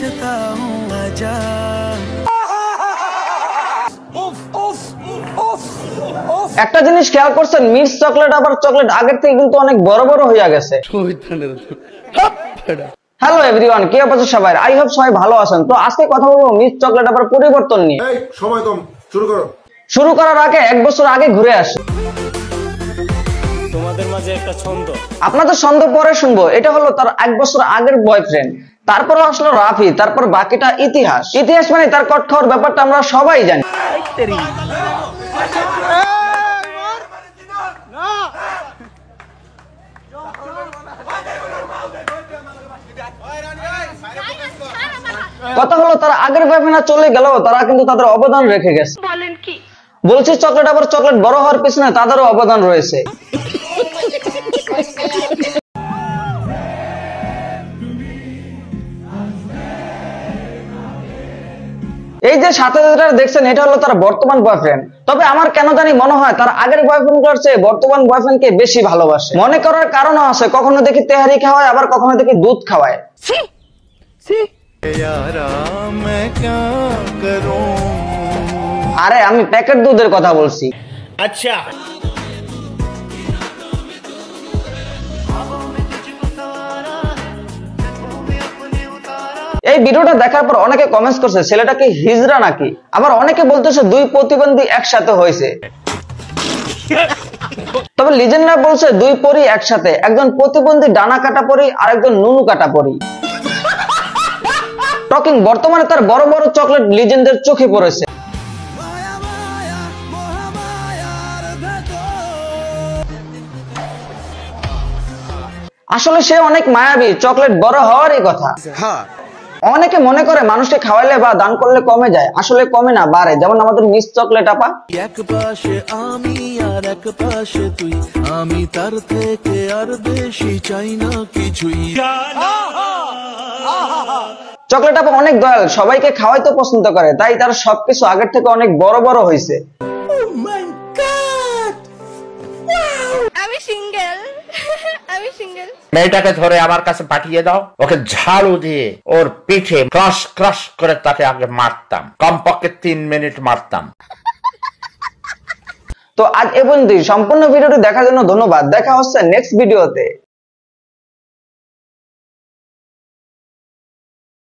सोचता हूँ आजा। একটা জিনিস খেয়াল করছেন, মিক্স চকলেট আবার চকলেট আগের থেকে কিন্তু অনেক বড় বড় হয়ে গেছে। হ্যালো এভরিওয়ান, কি অবস্থা সবাই? আই হোপ সবাই ভালো আছেন। তো আজকে কথা বলবো মিক্স চকলেট আবার পরিবর্তন নিয়ে। সময় কম, শুরু করো। শুরু করার আগে এক বছর আগে ঘুরে আসি। তোমাদের মাঝে একটা ছন্দ, আপনাদের ছন্দ পরে শুনবো। এটা হলো তার এক বছর আগের বয়ফ্রেন্ড, তারপর আসলো রাফি, তারপর বাকিটা ইতিহাস। ইতিহাস মানে তার কট খাওয়ার ব্যাপারটা আমরা সবাই জানি। কথা হলো তারা আগের বয়ফ্রেন্ড চলে গেল, তারা কিন্তু তাদের অবদান রেখে গেছে। বলেন কি? বলছি চকলেট আবার চকলেট বড় হওয়ার পিছনে তাদেরও অবদান রয়েছে। এই যে সাথে যেটা দেখছেন, এটা হলো তার বর্তমান বয়ফ্রেন্ড। তবে আমার কেন জানি মনে হয় তার আগের বয়ফ্রেন্ডের চেয়ে বর্তমান বয়ফ্রেন্ডকে বেশি ভালোবাসে। মনে করার কারণও আছে, কখনো দেখি তেহারি খাওয়ায়, আবার কখনো দেখি দুধ খাওয়ায়। আরে আমি প্যাকেট দুধের কথা বলছি। আচ্ছা এই ভিডিওটা দেখার পর অনেকে কমেন্টস করছে ছেলেটা কি হিজড়া নাকি, আবার অনেকে বলতেছে দুই প্রতিবন্ধী একসাথে হয়েছে। তবে লিজেন্ডরা বলছে দুই পরি একসাথে, একজন প্রতিবন্ধী ডানা কাটা পরি আর একজন নুনু কাটা পরি। টকিং বর্তমানে তার বড় বড় চকলেট লিজেন্ডের চোখে পড়েছে। আসলে সে অনেক মায়াবী, চকলেট বড় হওয়ারই কথা। অনেকে মনে করে মানুষকে খাওয়াইলে বা দান করলে কমে যায়, আসলে কমে না, বাড়ে। যেমন আমাদের মিস চকলেট আপা। এক পাশে আমি আর এক পাশে তুই, আমি তার থেকে আর বেশি চাই না কিছুই। চকলেট আপা অনেক দয়াল, সবাইকে খাওয়াইতে পছন্দ করে, তাই তার সবকিছু আগের থেকে অনেক বড় বড় হয়েছে। আমি সিঙ্গেল। আমি সিঙ্গেল। মেয়েটাকে ধরে আমার কাছে পাঠিয়ে দাও, ওকে ঝাড়ু দিয়ে ওর পিঠে ক্রাশ ক্রাশ করে তাকে আগে মারতাম, কমপক্ষে 3 মিনিট মারতাম। তো আজ এ পর্যন্তই। সম্পূর্ণ ভিডিওটি দেখার জন্য ধন্যবাদ। দেখা হচ্ছে নেক্সট ভিডিওতে।